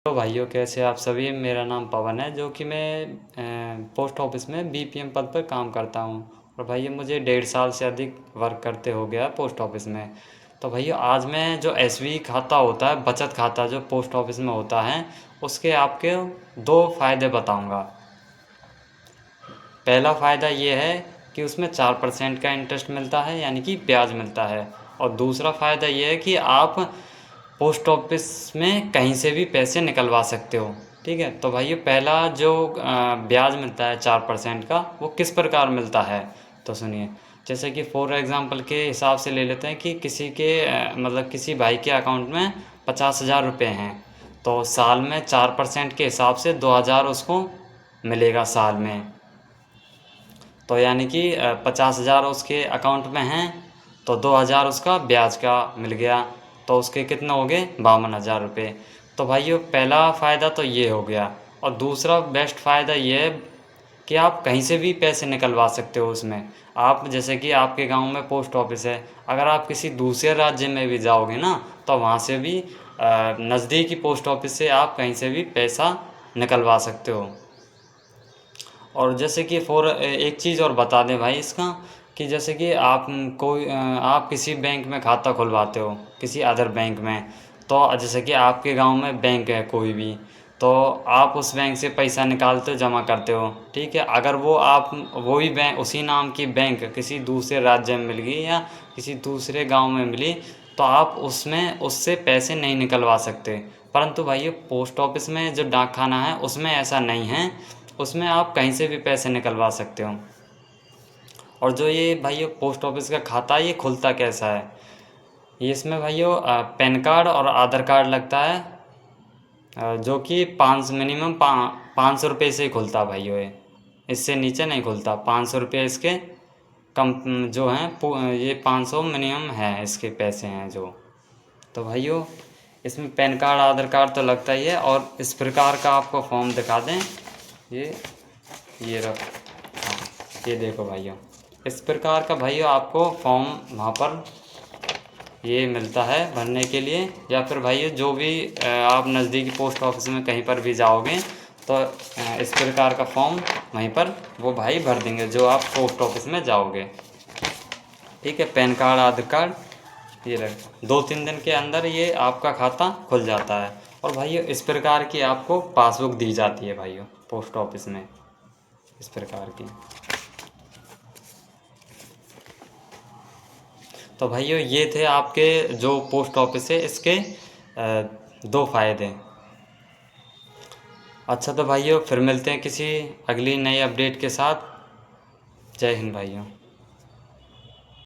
तो भाइयों कैसे आप सभी। मेरा नाम पवन है, जो कि मैं पोस्ट ऑफिस में बीपीएम पद पर काम करता हूँ। और भाइयों मुझे 1.5 साल से अधिक वर्क करते हो गया पोस्ट ऑफिस में। तो भाइयों आज मैं जो एसबी खाता होता है, बचत खाता जो पोस्ट ऑफिस में होता है, उसके आपके 2 फ़ायदे बताऊँगा। पहला फ़ायदा ये है कि उसमें 4% का इंटरेस्ट मिलता है, यानी कि ब्याज मिलता है। और दूसरा फ़ायदा ये है कि आप पोस्ट ऑफिस में कहीं से भी पैसे निकलवा सकते हो। ठीक है, तो भाइयों पहला जो ब्याज मिलता है 4% का, वो किस प्रकार मिलता है तो सुनिए। जैसे कि फॉर एग्ज़ाम्पल के हिसाब से ले लेते हैं कि किसी के मतलब किसी भाई के अकाउंट में 50,000 रुपये हैं, तो साल में 4% के हिसाब से 2,000 उसको मिलेगा साल में। तो यानी कि 50,000 उसके अकाउंट में हैं, तो 2,000 उसका ब्याज का मिल गया, तो उसके कितने हो गए 52,000 रुपये। तो भाइयों पहला फ़ायदा तो ये हो गया। और दूसरा बेस्ट फ़ायदा ये है कि आप कहीं से भी पैसे निकलवा सकते हो उसमें। आप जैसे कि आपके गांव में पोस्ट ऑफिस है, अगर आप किसी दूसरे राज्य में भी जाओगे ना, तो वहाँ से भी नज़दीकी पोस्ट ऑफिस से आप कहीं से भी पैसा निकलवा सकते हो। और जैसे कि एक चीज़ और बता दें भाई इसका, कि जैसे कि आप किसी बैंक में खाता खुलवाते हो, किसी अदर बैंक में, तो जैसे कि आपके गांव में बैंक है कोई भी, तो आप उस बैंक से पैसा निकालते हो, जमा करते हो। ठीक है, अगर वही बैंक, उसी नाम की बैंक किसी दूसरे राज्य में मिल गई या किसी दूसरे गांव में मिली, तो आप उससे पैसे नहीं निकलवा सकते। परंतु भाई पोस्ट ऑफिस में जो डाक खाना है उसमें ऐसा नहीं है, उसमें आप कहीं से भी पैसे निकलवा सकते हो। और जो ये भाइयों पोस्ट ऑफिस का खाता है, ये खुलता कैसा है, ये इसमें भाइयों पैन कार्ड और आधार कार्ड लगता है, जो कि मिनिमम 500 रुपये से ही खुलता है भाइयों। ये इससे नीचे नहीं खुलता। 500 रुपये इसके कम जो हैं, ये 500 मिनिमम है इसके पैसे हैं जो। तो भाइयों इसमें पैन कार्ड आधार कार्ड तो लगता ही है। और इस प्रकार का आपको फॉर्म दिखा दें, ये रख, हाँ, ये देखो भाइयों, इस प्रकार का भाइयों आपको फॉर्म वहाँ पर ये मिलता है भरने के लिए। या फिर भाइयों जो भी आप नज़दीकी पोस्ट ऑफिस में कहीं पर भी जाओगे, तो इस प्रकार का फॉर्म वहीं पर वो भाई भर देंगे जो आप पोस्ट ऑफिस में जाओगे। ठीक है, पैन कार्ड आधार कार्ड ये रख, 2-3 दिन के अंदर ये आपका खाता खुल जाता है। और भाइयों इस प्रकार की आपको पासबुक दी जाती है भाइयों पोस्ट ऑफिस में, इस प्रकार की। तो भाइयों ये थे आपके जो पोस्ट ऑफिस है इसके 2 फ़ायदे। अच्छा तो भाइयों फिर मिलते हैं किसी अगली नई अपडेट के साथ। जय हिंद भाइयों।